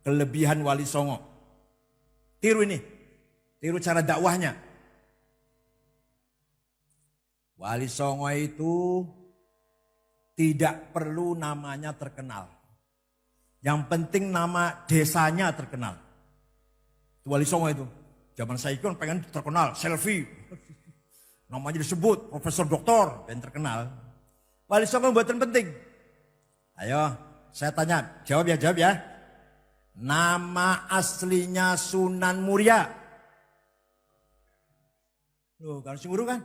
kelebihan Wali Songo. Tiru ini, tiru cara dakwahnya. Wali Songo itu tidak perlu namanya terkenal. Yang penting nama desanya terkenal. Itu Wali Songo itu. Zaman saya kan pengen terkenal, selfie. Namanya disebut Profesor Doktor, pengen terkenal. Wali Songo buatan penting. Ayo, saya tanya, jawab ya. Nama aslinya Sunan Muria. Loh, kalau singuru kan?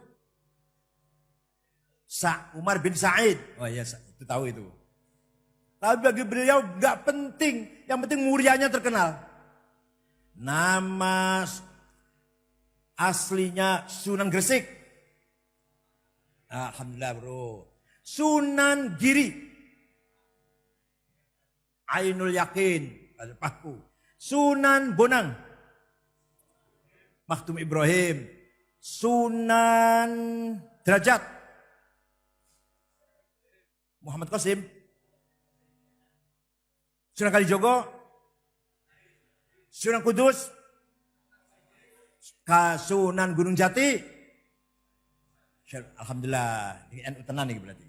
Umar bin Said. Oh iya, itu tahu itu. Tapi bagi beliau gak penting. Yang penting Murianya terkenal. Nama aslinya Sunan Gresik. Alhamdulillah bro. Sunan Giri. Ainul Yakin. Paku. Sunan Bonang. Maktum Ibrahim. Sunan Derajat. Muhammad Qasim. Sunan Kalijogo. Sunan Kudus. Sunan Gunung Jati. Alhamdulillah. Ini NU tenan nih berarti.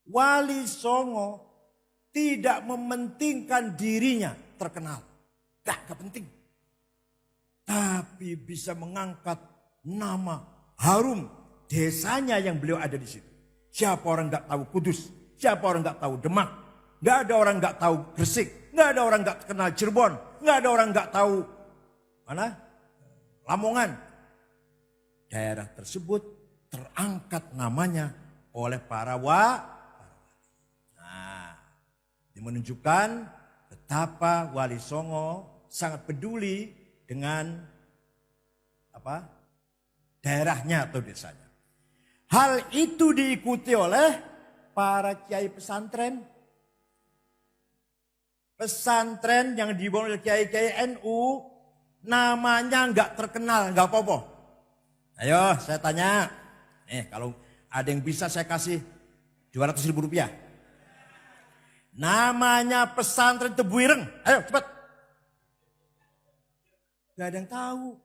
Wali Songo tidak mementingkan dirinya terkenal. Gak penting. Tapi bisa mengangkat nama harum desanya yang beliau ada di situ. Siapa orang gak tahu Kudus? Siapa orang gak tahu Demak? Gak ada orang gak tahu Gresik. Gak ada orang gak kenal Cirebon. Gak ada orang gak tahu mana? Lamongan. Daerah tersebut terangkat namanya oleh para wali. Ini menunjukkan betapa Wali Songo sangat peduli dengan daerahnya atau desanya. Hal itu diikuti oleh para kiai pesantren. Pesantren yang dibangun oleh kiai-kiai NU namanya nggak terkenal, nggak apa-apa. Ayo saya tanya, kalau ada yang bisa saya kasih 200.000 rupiah. Namanya pesantren Tebu Ireng. Ayo cepat. Gak ada yang tahu.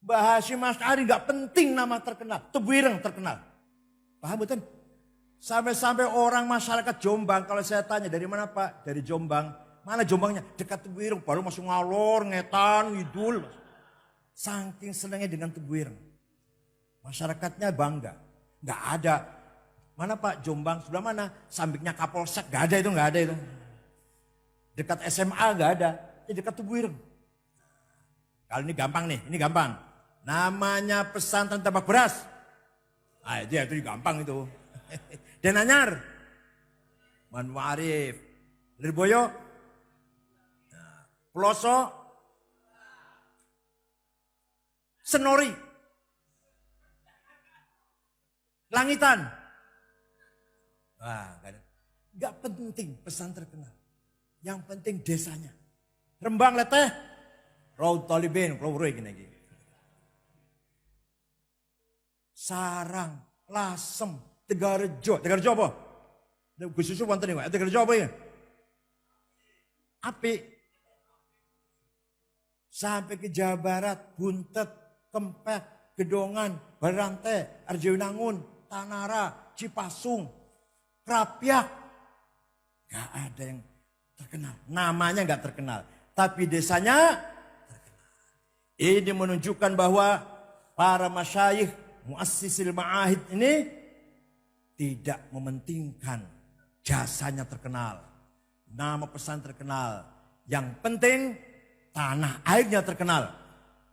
Mbah Hasyim Asy'ari gak penting nama terkenal. Tebu Ireng terkenal. Paham betul? Sampai-sampai orang masyarakat Jombang. Kalau saya tanya dari mana Pak? Dari Jombang. Mana Jombangnya? Dekat Tebu Ireng. Baru masuk Ngalor, Ngetan, Idul. Saking senangnya dengan Tebu Ireng. Masyarakatnya bangga. Gak ada. Mana Pak Jombang sebelah mana? Sambiknya Kapolsek gak ada itu, gak ada itu. Dekat SMA gak ada, dekat Tebu Ireng. Kalau ini gampang nih, ini gampang. Namanya pesantren Tambak Beras. Dia itu gampang itu. Denanyar. Man Ma'arif. Lirboyo. Peloso. Senori. Langitan. Gak penting pesan terkenal. Yang penting desanya. Rembang leteh. Raud Talibin. Gini. Sarang. Lasem. Tegarejo. Tegarejo apa? Gus Yusuf wonten niku. Tegarejo apa ya? Api. Sampai ke Jawa Barat. Buntet. Kempet. Gedongan. Barante. Arjawinangun. Tanara. Cipasung. Krapyak. Gak ada yang terkenal. Namanya gak terkenal. Tapi desanya terkenal. Ini menunjukkan bahwa para masyayikh muassisil ma'ahid ini tidak mementingkan jasanya terkenal. Nama pesan terkenal. Yang penting tanah airnya terkenal.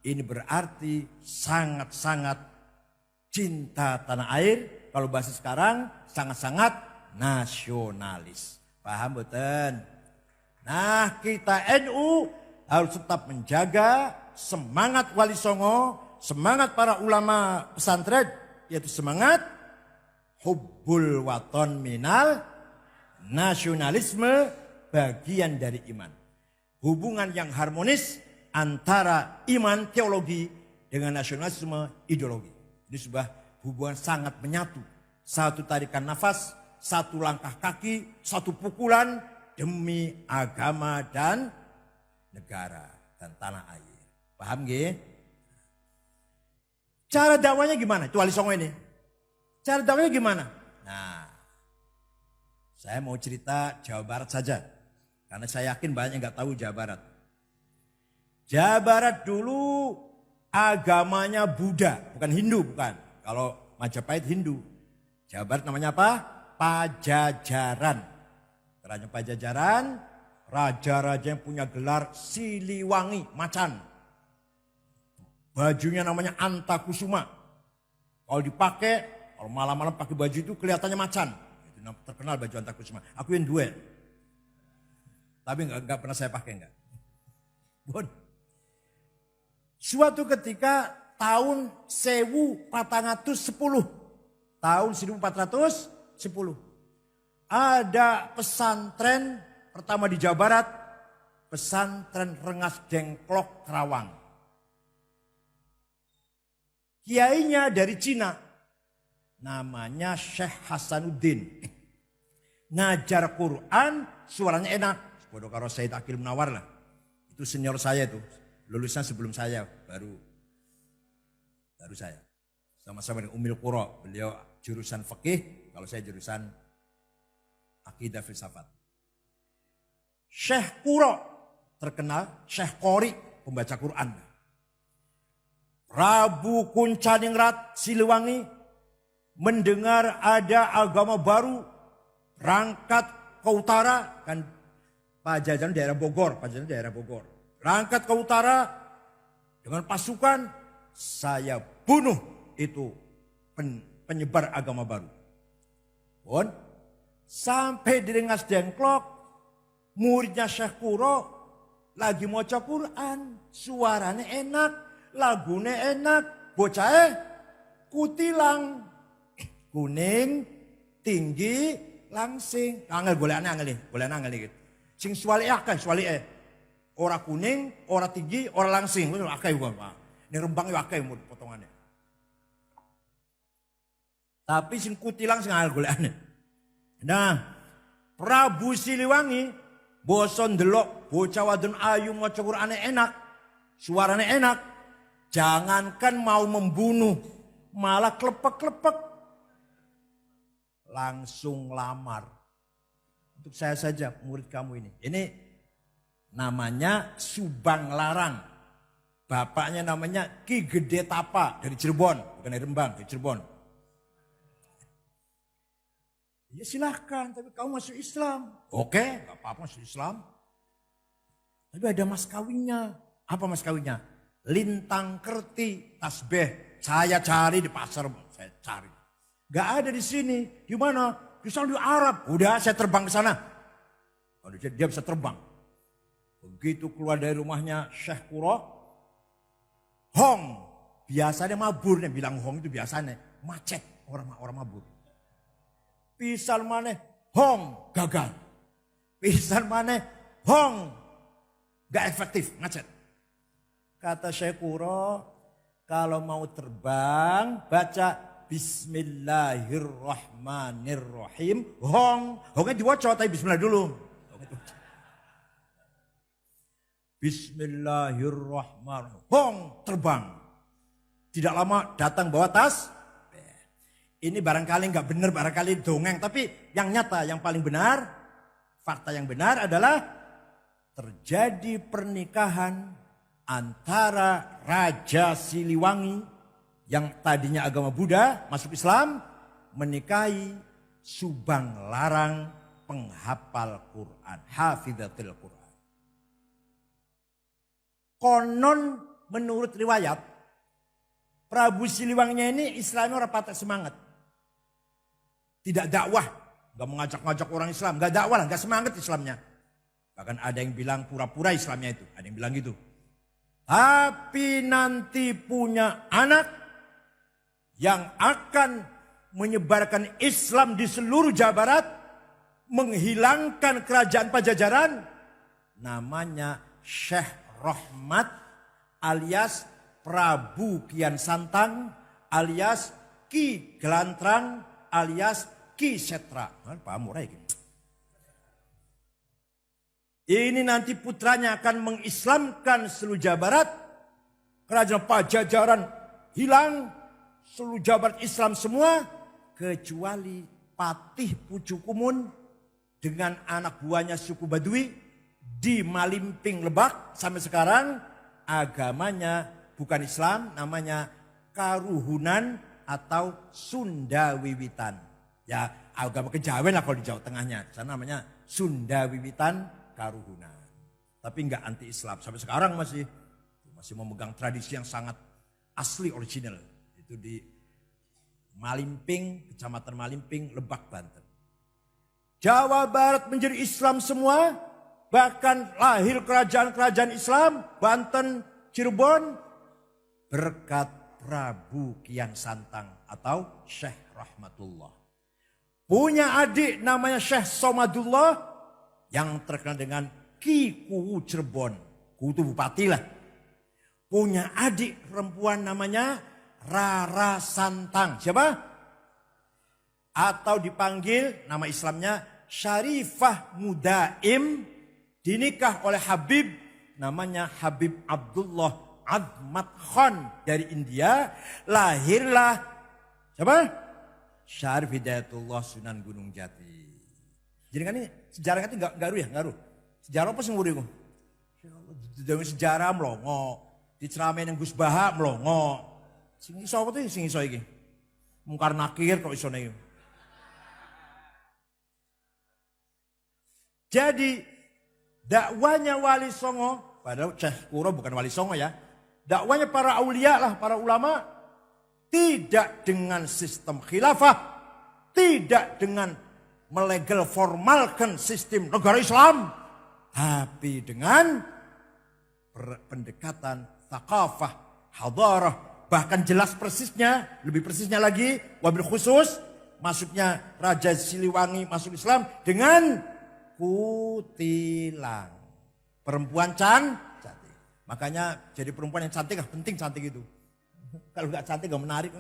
Ini berarti sangat-sangat cinta tanah air. Kalau bahasa sekarang sangat-sangat nasionalis. Paham betul? Nah kita NU harus tetap menjaga semangat Wali Songo, semangat para ulama pesantren, yaitu semangat hubbul waton minal nasionalisme bagian dari iman. Hubungan yang harmonis antara iman teologi dengan nasionalisme ideologi. Ini sebuah hubungan sangat menyatu. satu tarikan nafas, satu langkah kaki, satu pukulan demi agama dan negara dan tanah air. Paham nggih? Cara dakwanya gimana? Itu Wali Songo ini. Cara dakwanya gimana? Nah, saya mau cerita Jawa Barat saja. Karena saya yakin banyak yang nggak tahu Jawa Barat. Jawa Barat dulu agamanya Buddha, bukan Hindu, bukan. Kalau Majapahit Hindu. Jawa Barat namanya apa? Pajajaran. Kerajaan Pajajaran, raja-raja yang punya gelar Siliwangi, macan. Bajunya namanya Antakusuma. Kalau dipakai, kalau malam-malam pakai baju itu kelihatannya macan. Itu terkenal baju Antakusuma. Aku yang duet. Tapi enggak pernah saya pakai enggak. Bon. Suatu ketika tahun 1410. Tahun 1410. Ada pesantren pertama di Jawa Barat. Pesantren Rengas Dengklok Kerawang. Kiainya dari Cina. Namanya Syekh Hasanuddin. Ngajar Quran, suaranya enak. Bodoh karo Said Akil Munawar lah. Itu senior saya itu. Lulusnya sebelum saya, baru saya. Sama-sama dengan Umil Qura. Beliau jurusan fikih, kalau saya jurusan akidah filsafat. Syekh Qura terkenal, Syekh Qori pembaca Quran. Prabu Kuncaningrat Siliwangi mendengar ada agama baru, berangkat ke utara, kan Pajajaran daerah Bogor, berangkat ke utara dengan pasukan, saya bunuh itu penyebar agama baru. Pun sampai di Rengas Dengklok, muridnya Syekh Qura lagi maca Quran, suaranya enak, lagunya enak, bocahnya kutilang, kuning, tinggi, langsing. Angel golekane gitu. Sing swalike akeh, ora kuning, ora tinggi, ora langsing. Akeh kok, Pak. Ini Rembang yo akeh potongannya. Tapi sing kutilang sing angel golekane. Nah, Prabu Siliwangi boson ndelok bocah wadon ayu maca Qur'ane enak, suarane enak. Jangankan mau membunuh, malah klepek-klepek. Langsung lamar. Untuk saya saja murid kamu ini. Ini namanya Subang Larang. Bapaknya namanya Ki Gede Tapa dari Cirebon. Bukan dari Rembang, dari Cirebon. Ya silahkan, tapi kamu masuk Islam. Oke, gak apa-apa masuk Islam. Tapi ada mas kawinnya. Apa mas kawinnya? Lintang kerti, tasbih. Saya cari di pasar, saya cari. Gak ada di sini. Di mana? Di sana di Arab. Udah saya terbang ke sana. Dia bisa terbang. Begitu keluar dari rumahnya Syekh Qura. Hong. Biasanya mabur. Nih, bilang hong itu biasanya. Macet. Orang mabur. Pisan maneh. Hong. Gagal. Pisan maneh. Hong. Gak efektif. Macet. Kata Syekh Qura. Kalau mau terbang. Baca. Bismillahirrahmanirrahim. Hongnya diwaca tapi bismillah dulu. Bismillahirrahmanirrahim. Hong terbang. Tidak lama datang bawa tas. Ini barangkali nggak benar, barangkali dongeng. Tapi yang nyata, yang paling benar, fakta yang benar adalah terjadi pernikahan antara Raja Siliwangi yang tadinya agama Buddha masuk Islam, menikahi Subang Larang penghafal Quran, hafidzatul Quran. Konon menurut riwayat, Prabu Siliwanginya ini Islamnya orang patah semangat. Tidak dakwah, gak mengajak-ngajak orang Islam, gak dakwah lah, gak semangat Islamnya. Bahkan ada yang bilang pura-pura Islamnya itu, ada yang bilang gitu. Tapi nanti punya anak yang akan menyebarkan Islam di seluruh Jawa Barat, menghilangkan kerajaan Pajajaran, namanya Syekh Rahmat alias Prabu Kian Santang alias Ki Gelantrang alias Ki Setra. Paham murah ini. Ini nanti putranya akan mengislamkan seluruh Jawa Barat. Kerajaan Pajajaran hilang. Seluruh Jawa Barat Islam semua. Kecuali Patih Pucukumun dengan anak buahnya suku Baduy di Malimping Lebak. Sampai sekarang agamanya bukan Islam, namanya Karuhunan atau Sunda Wiwitan. Ya agama kejawen lah kalau di Jawa Tengahnya. Sana namanya Sunda Wiwitan Karuhunan. Tapi enggak anti Islam. Sampai sekarang masih memegang tradisi yang sangat asli original. Itu di Malimping, Kecamatan Malimping, Lebak, Banten. Jawa Barat menjadi Islam semua. Bahkan lahir kerajaan-kerajaan Islam. Banten, Cirebon. Berkat Prabu Kian Santang atau Syekh Rahmatullah. Punya adik namanya Syekh Somadullah. Yang terkenal dengan Ki Kuwu Cirebon. Kuwu itu bupati lah. Punya adik perempuan namanya Rara Santang. Siapa? Atau dipanggil nama Islamnya Syarifah Mudaim. Dinikah oleh Habib. Namanya Habib Abdullah Azmat Khan dari India. Lahirlah siapa? Syarif Hidayatullah Sunan Gunung Jati. Jadi kan ini sejarah itu enggak garu ya, ngaruh. Sejarah apa sing nguri ku? Dari sejarah melongo, diceramain yang Gus Baha melongo. Sing iso apa tuh sing iso iki? Mungkar nakir kok isone iki. Jadi dakwanya Wali Songo, padahal Syekh Kuro bukan Wali Songo ya. Dakwanya para aulia lah, para ulama. Tidak dengan sistem khilafah. Tidak dengan melegal formalkan sistem negara Islam. Tapi dengan pendekatan thaqafah, hadarah. Bahkan jelas persisnya, lebih persisnya lagi. Wabil khusus, masuknya Raja Siliwangi masuk Islam dengan Kutilang. Perempuan cantik. Makanya jadi perempuan yang cantik, penting cantik itu. Kalau nggak cantik nggak menarik.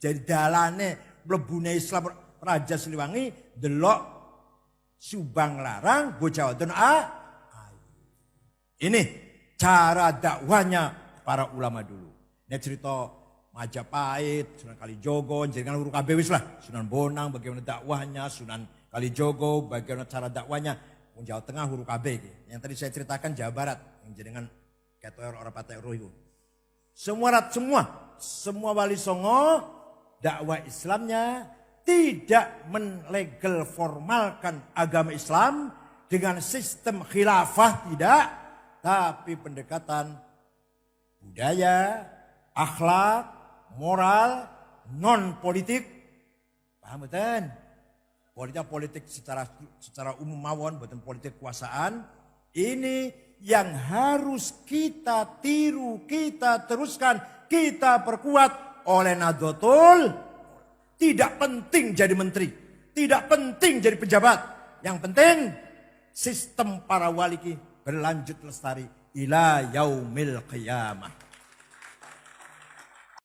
Jadi dalane mlebune Islam Raja Siliwangi delok Subang Larang bocah wadon ini cara dakwanya para ulama dulu. Ini cerita Majapahit, Sunan Kalijogo, jenengan urut kabeh wis lah. Sunan Bonang bagaimana dakwahnya, Sunan Kalijogo bagaimana cara dakwahnya. Wong Jawa Tengah huruf kabeh iki. Yang tadi saya ceritakan Jawa Barat yang jenengan ketok ora patek roh iku. Semua Wali Songo dakwah Islamnya tidak menlegal formalkan agama Islam dengan sistem khilafah tidak, tapi pendekatan budaya, akhlak, moral, non politik. Paham betul? Politik secara umum mawon, bukan politik kekuasaan. Ini yang harus kita tiru, kita teruskan, kita perkuat oleh Nahdlatul. Tidak penting jadi menteri, tidak penting jadi pejabat. Yang penting sistem para wali berlanjut lestari ila yaumil qiyamah.